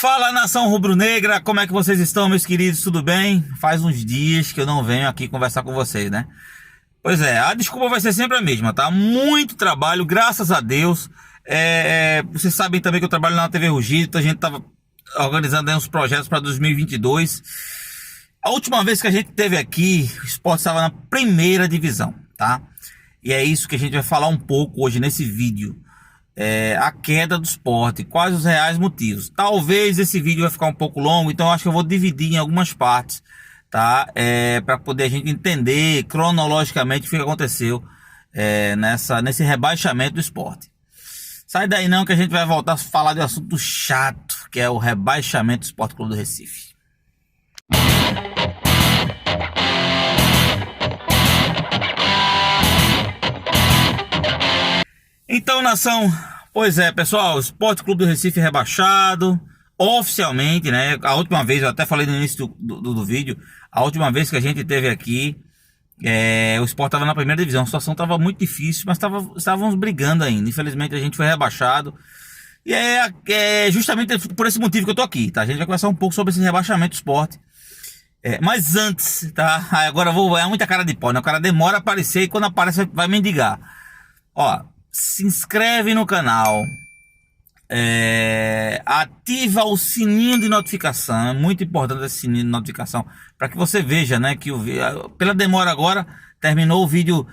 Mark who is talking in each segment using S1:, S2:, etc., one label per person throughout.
S1: Fala, nação rubro-negra, como é que vocês estão, meus queridos? Tudo bem? Faz uns dias que eu não venho aqui conversar com vocês, né? Pois é, a desculpa vai ser sempre a mesma, tá? Muito trabalho, graças a Deus. Vocês sabem também que eu trabalho na TV Rugido, então a gente tava organizando aí uns projetos para 2022. A última vez que a gente teve aqui, o Sport estava na primeira divisão, tá? E é isso que a gente vai falar um pouco hoje nesse vídeo. A queda do Sport, quais os reais motivos. Talvez esse vídeo vai ficar um pouco longo, então acho que eu vou dividir em algumas partes, tá? Para poder a gente entender cronologicamente o que aconteceu nesse rebaixamento do Sport. Sai daí não, que a gente vai voltar a falar de um assunto chato, que é o rebaixamento do Sport Clube do Recife. Então, nação, pois é, pessoal, o Sport Clube do Recife rebaixado, oficialmente, né? A última vez, eu até falei no início do vídeo, a última vez que a gente teve aqui, o Sport estava na primeira divisão, a situação estava muito difícil, mas estávamos brigando ainda. Infelizmente a gente foi rebaixado, e é justamente por esse motivo que eu tô aqui, tá? A gente vai conversar um pouco sobre esse rebaixamento do Sport. Mas antes, tá? Agora é muita cara de pau, né? O cara demora a aparecer e quando aparece vai mendigar. Ó, se inscreve no canal, ativa o sininho de notificação. É muito importante esse sininho de notificação para que você veja, né, que pela demora agora terminou o vídeo,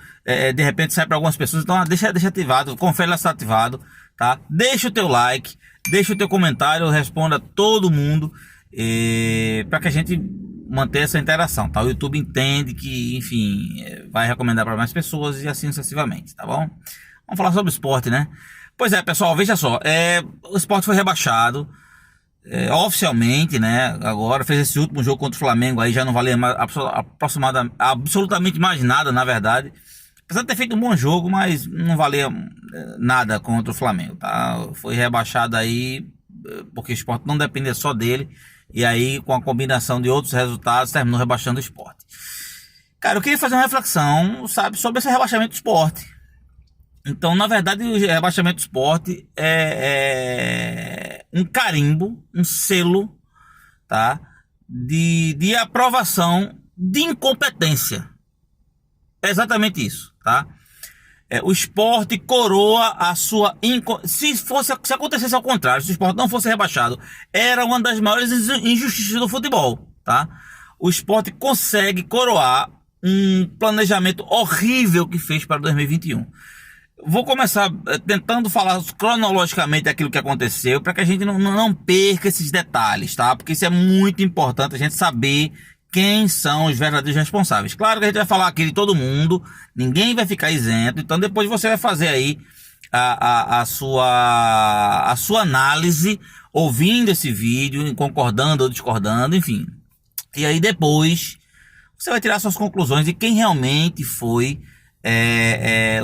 S1: de repente sai para algumas pessoas, então deixa ativado, confere lá se está ativado, tá? Deixa o teu like, deixa o teu comentário, responda todo mundo, para que a gente manter essa interação, tá? O YouTube entende que, enfim, vai recomendar para mais pessoas e assim sucessivamente, tá bom? Vamos falar sobre o Sport, né? Pois é, pessoal, veja só, o Sport foi rebaixado, oficialmente, né? Agora fez esse último jogo contra o Flamengo, aí já não valia mais, absolutamente mais nada, na verdade. Apesar de ter feito um bom jogo, mas não valia nada contra o Flamengo, tá? Foi rebaixado aí, porque o Sport não dependia só dele, e aí com a combinação de outros resultados, terminou rebaixando o Sport. Cara, eu queria fazer uma reflexão, sabe, sobre esse rebaixamento do Sport. Então, na verdade, o rebaixamento do Sport é um carimbo, um selo, tá? De aprovação de incompetência. É exatamente isso, tá? O Sport coroa a sua se acontecesse ao contrário, se o Sport não fosse rebaixado, era uma das maiores injustiças do futebol, tá? O Sport consegue coroar um planejamento horrível que fez para 2021. Vou começar tentando falar cronologicamente aquilo que aconteceu, para que a gente não perca esses detalhes, tá? Porque isso é muito importante, a gente saber quem são os verdadeiros responsáveis. Claro que a gente vai falar aqui de todo mundo, ninguém vai ficar isento, então depois você vai fazer aí a sua análise, ouvindo esse vídeo, concordando ou discordando, enfim. E aí depois você vai tirar suas conclusões de quem realmente foi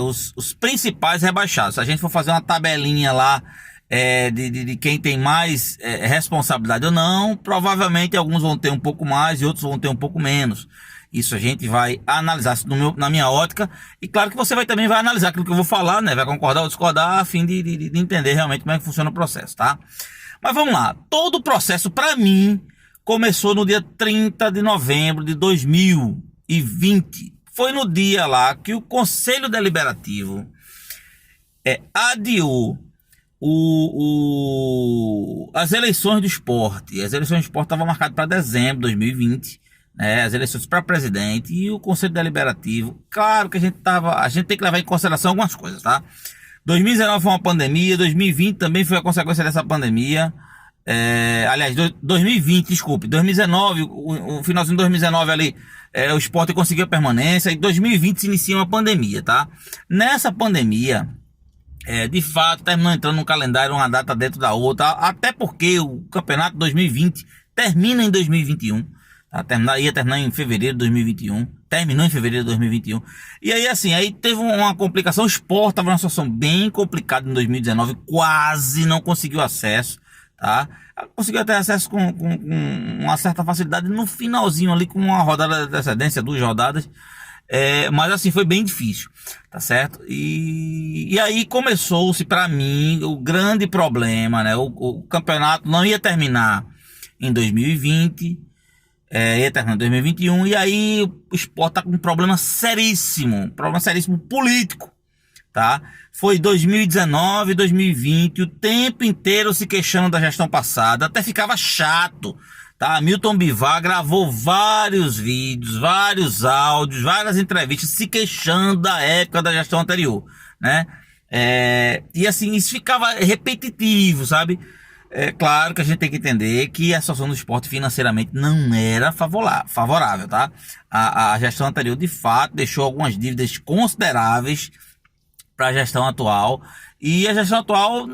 S1: os principais rebaixados. Se a gente for fazer uma tabelinha lá de quem tem mais responsabilidade ou não, provavelmente alguns vão ter um pouco mais e outros vão ter um pouco menos. Isso a gente vai analisar na minha ótica, e claro que você também vai analisar aquilo que eu vou falar, né? Vai concordar ou discordar, a fim de entender realmente como é que funciona o processo, tá? Mas vamos lá, todo o processo para mim começou no dia 30 de novembro de 2020. Foi no dia lá que o Conselho Deliberativo adiou as eleições do Sport. As eleições do Sport estavam marcadas para dezembro de 2020, né? As eleições para presidente e o Conselho Deliberativo. Claro que a gente tem que levar em consideração algumas coisas, tá? 2019 foi uma pandemia, 2020 também foi a consequência dessa pandemia. Aliás, 2020, desculpe, 2019, o finalzinho de 2019 ali, o Sport conseguiu a permanência, e 2020 se inicia uma pandemia, tá? Nessa pandemia, de fato, terminou entrando no calendário uma data dentro da outra, até porque o campeonato 2020 termina em 2021, tá? Ia terminar em fevereiro de 2021, terminou em fevereiro de 2021, e aí assim, aí teve uma complicação. O Sport estava numa situação bem complicada em 2019, quase não conseguiu acesso, tá? Conseguiu ter acesso com uma certa facilidade no finalzinho ali, com uma rodada de antecedência, 2 rodadas, Mas assim, foi bem difícil, tá certo? E aí começou-se, para mim, o grande problema, né? O campeonato não ia terminar em 2020, ia terminar em 2021, e aí o Sport tá com um problema seríssimo político, tá? Foi 2019, 2020, o tempo inteiro se queixando da gestão passada, até ficava chato, tá? Milton Bivar gravou vários vídeos, vários áudios, várias entrevistas se queixando da época da gestão anterior, né? E assim, isso ficava repetitivo, sabe? É claro que a gente tem que entender que a situação do esporte financeiramente não era favorável, tá? A gestão anterior, de fato, deixou algumas dívidas consideráveis para a gestão atual. E a gestão atual,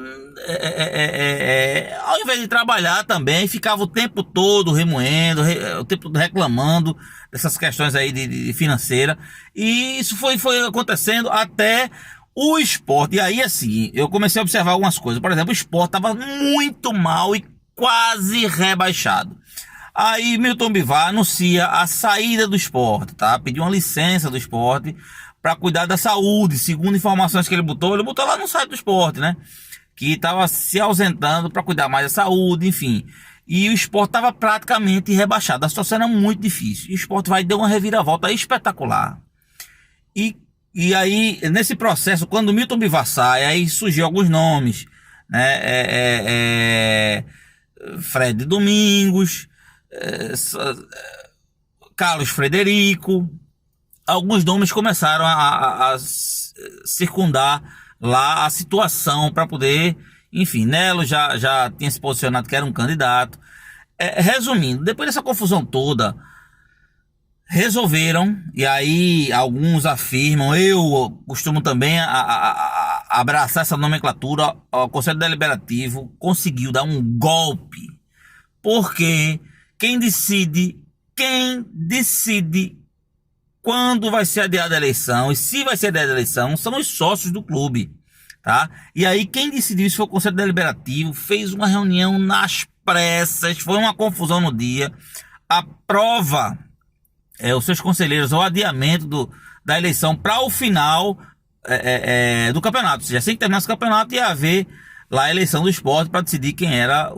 S1: ao invés de trabalhar também, ficava o tempo todo remoendo, o tempo todo reclamando dessas questões aí de financeira. E isso foi acontecendo até o Sport. E aí, assim, eu comecei a observar algumas coisas. Por exemplo, o Sport estava muito mal e quase rebaixado. Aí Milton Bivar anuncia a saída do Sport, tá? Pediu uma licença do Sport para cuidar da saúde. Segundo informações que ele botou lá no site do Sport, né? Que estava se ausentando para cuidar mais da saúde, enfim. E o Sport estava praticamente rebaixado. A situação era muito difícil. E o Sport dar uma reviravolta espetacular. E aí, nesse processo, quando o Milton Bivar sai, aí surgiu alguns nomes, né? Fred Domingos, Carlos Frederico. Alguns nomes começaram a circundar lá a situação para poder, enfim, Nelo já tinha se posicionado que era um candidato. Resumindo, depois dessa confusão toda, resolveram, e aí alguns afirmam, eu costumo também abraçar essa nomenclatura, o Conselho Deliberativo conseguiu dar um golpe, porque quem decide quando vai ser adiada a eleição e se vai ser adiada a eleição são os sócios do clube, tá? E aí quem decidiu isso foi o Conselho Deliberativo, fez uma reunião nas pressas, foi uma confusão no dia, aprova os seus conselheiros o adiamento da eleição para o final do campeonato. Ou seja, assim que terminasse o campeonato ia haver lá a eleição do Sport para decidir quem era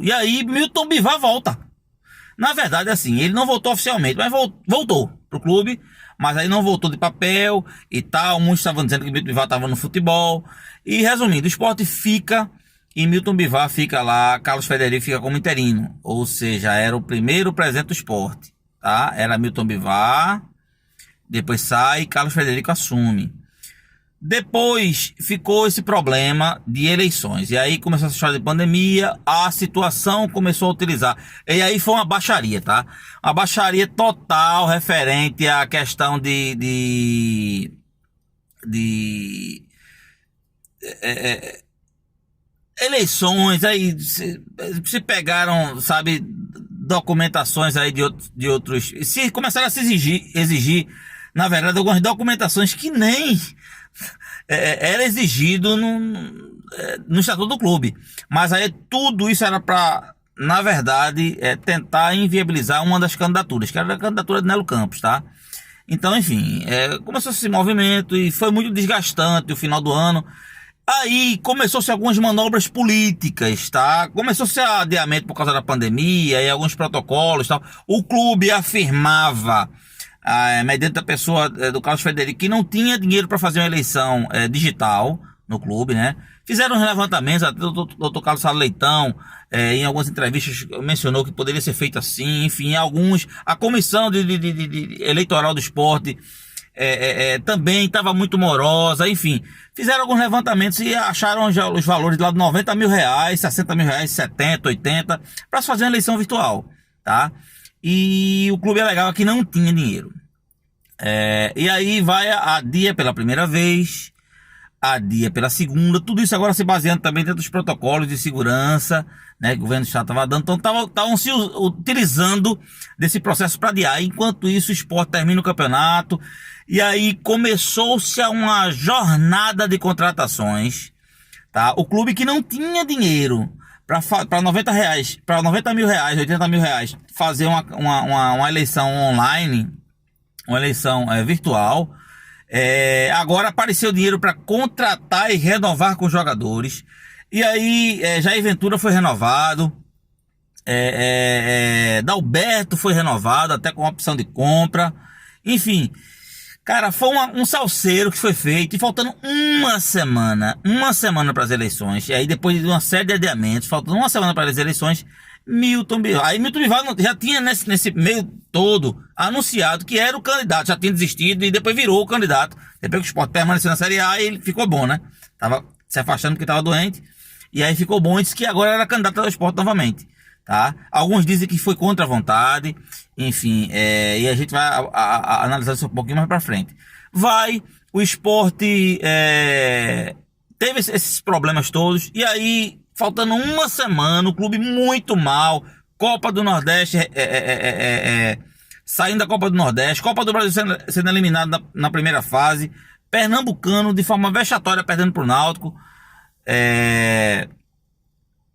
S1: E aí Milton Bivar volta. Na verdade, assim, ele não voltou oficialmente, mas voltou pro clube, mas aí não voltou de papel e tal. Muitos estavam dizendo que Milton Bivar estava no futebol. E resumindo, o Sport fica e Milton Bivar fica lá, Carlos Frederico fica como interino. Ou seja, era o primeiro presidente do Sport, tá? Era Milton Bivar, depois sai e Carlos Frederico assume. Depois ficou esse problema de eleições. E aí começou essa história de pandemia, a situação começou a utilizar. E aí foi uma baixaria, tá? Uma baixaria total referente à questão de eleições. Aí se pegaram, sabe, documentações aí de outros. Se começaram a se exigir, na verdade, algumas documentações que nem era exigido no estatuto do clube, mas aí tudo isso era para, na verdade, tentar inviabilizar uma das candidaturas, que era a candidatura de Nelo Campos, tá? Então, enfim, começou esse movimento e foi muito desgastante o final do ano. Aí começou-se algumas manobras políticas, tá? Começou-se adiamento por causa da pandemia e alguns protocolos, tal. O clube afirmava, mediante a pessoa do Carlos Frederico, que não tinha dinheiro para fazer uma eleição digital no clube, né? Fizeram uns levantamentos, até o Dr. Carlos Sala Leitão, em algumas entrevistas, mencionou que poderia ser feito assim, enfim, a comissão eleitoral do esporte também estava muito morosa, enfim, fizeram alguns levantamentos e acharam já os valores de lá de R$90 mil, R$60 mil, 70, 80, para se fazer uma eleição virtual, tá? E o clube alegava que não tinha dinheiro. E aí vai adia pela primeira vez, adia pela segunda, tudo isso agora se baseando também dentro dos protocolos de segurança, né, que o governo do estado estava dando, então estavam se utilizando desse processo para adiar. Enquanto isso, o Sport termina o campeonato, e aí começou-se uma jornada de contratações, tá? O clube que não tinha dinheiro para R$90, para R$90 mil, R$80 mil, fazer uma eleição online, uma eleição virtual. Agora apareceu dinheiro para contratar e renovar com os jogadores. E aí Jair Ventura foi renovado. Dalberto foi renovado até com opção de compra. Enfim, cara, foi um salseiro que foi feito. E faltando uma semana para as eleições. E aí depois de uma série de adiamentos, faltando uma semana para as eleições, Milton Bivar. Aí Milton Bivar já tinha nesse meio todo anunciado que era o candidato, já tinha desistido e depois virou o candidato. Depois que o Sport permaneceu na Série A, ele ficou bom, né? Tava se afastando porque estava doente. E aí ficou bom e disse que agora era candidato ao Sport novamente, tá? Alguns dizem que foi contra a vontade. Enfim, e a gente vai analisar isso um pouquinho mais pra frente. O Sport teve esses problemas todos. E aí, faltando uma semana, o clube muito mal. Copa do Nordeste, saindo da Copa do Nordeste. Copa do Brasil sendo eliminado na primeira fase. Pernambucano, de forma vexatória, perdendo pro Náutico.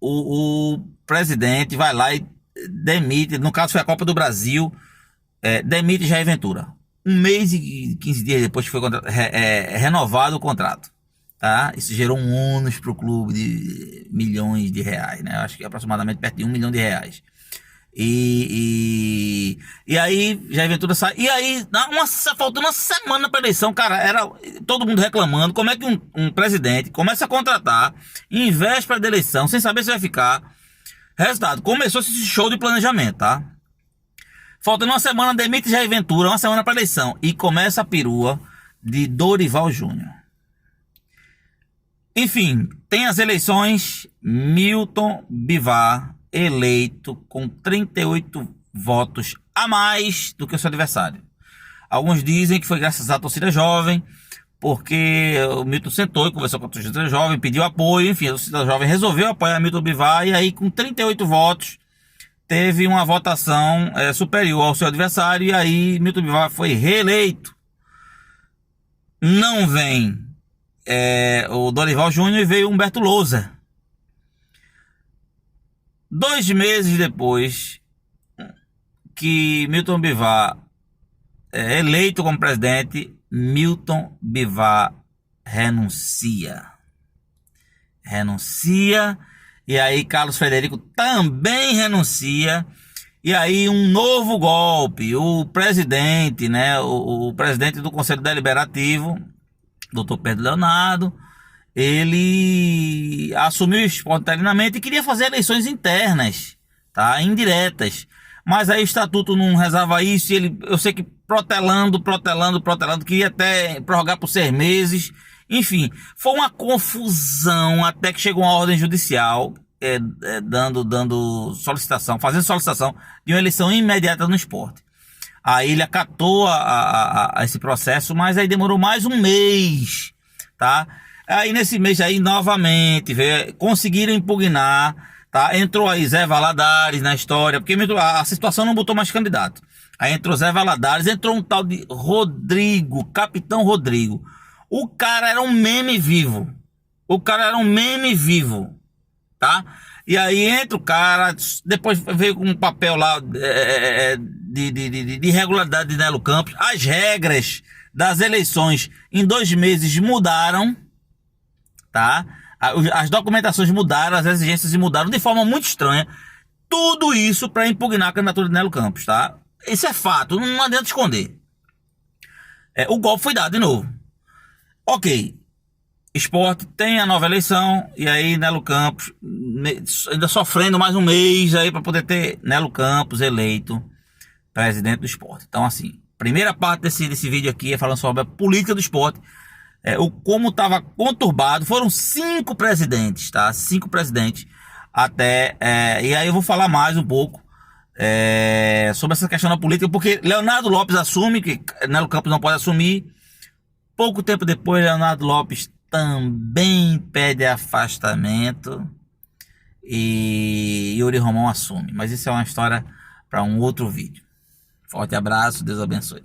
S1: O presidente vai lá e demite, no caso foi a Copa do Brasil, demite Jair Ventura. 1 mês e 15 dias depois que foi renovado o contrato, tá? Isso gerou um ônus pro clube de milhões de reais, né? Eu acho que aproximadamente perto de R$1 milhão. E aí Jair Ventura sai. E aí, faltando uma semana para eleição, cara, era todo mundo reclamando. Como é que um presidente começa a contratar em véspera da eleição, sem saber se vai ficar? Resultado, começou esse show de planejamento, tá? Faltando uma semana, demite Jair Ventura, uma semana para eleição. E começa a perua de Dorival Júnior. Enfim, tem as eleições. Milton Bivar eleito com 38 votos a mais do que o seu adversário. Alguns dizem que foi graças à torcida jovem, porque o Milton sentou e conversou com a torcida jovem, pediu apoio, enfim, a torcida jovem resolveu apoiar Milton Bivar, e aí com 38 votos teve uma votação superior ao seu adversário, e aí Milton Bivar foi reeleito. Não vem o Dorival Júnior e veio Humberto Louser. 2 meses depois que Milton Bivar é eleito como presidente, Milton Bivar renuncia. E aí Carlos Frederico também renuncia. E aí um novo golpe. O presidente, né? O presidente do Conselho Deliberativo, Dr. Pedro Leonardo, ele assumiu espontaneamente e queria fazer eleições internas, tá? Indiretas. Mas aí o estatuto não rezava isso, e eu sei que protelando, queria até prorrogar por 6 meses. Enfim, foi uma confusão até que chegou uma ordem judicial fazendo solicitação de uma eleição imediata no Sport. Aí ele acatou a esse processo, mas aí demorou mais 1 mês, tá? Aí nesse mês aí novamente conseguiram impugnar, tá? Entrou aí Zé Valadares na história, porque a situação não botou mais candidato. Aí entrou Zé Valadares, entrou um tal de Rodrigo, Capitão Rodrigo. O cara era um meme vivo. Tá? E aí entra o cara, depois veio com um papel lá de irregularidade de Nelo Campos. As regras das eleições em 2 meses mudaram, tá? As documentações mudaram, as exigências mudaram de forma muito estranha. Tudo isso para impugnar a candidatura de Nelo Campos, tá? Isso é fato, não adianta esconder. O golpe foi dado de novo. Ok, Sport tem a nova eleição, e aí Nelo Campos ainda sofrendo mais 1 mês aí para poder ter Nelo Campos eleito presidente do Sport. Então assim, primeira parte desse vídeo aqui é falando sobre a política do Sport, como estava conturbado. Foram 5 presidentes, tá? 5 presidentes até, e aí eu vou falar mais um pouco sobre essa questão da política, porque Leonardo Lopes assume, que Nelo Campos não pode assumir. Pouco tempo depois, Leonardo Lopes também pede afastamento e Yuri Romão assume. Mas isso é uma história para um outro vídeo. Forte abraço, Deus abençoe.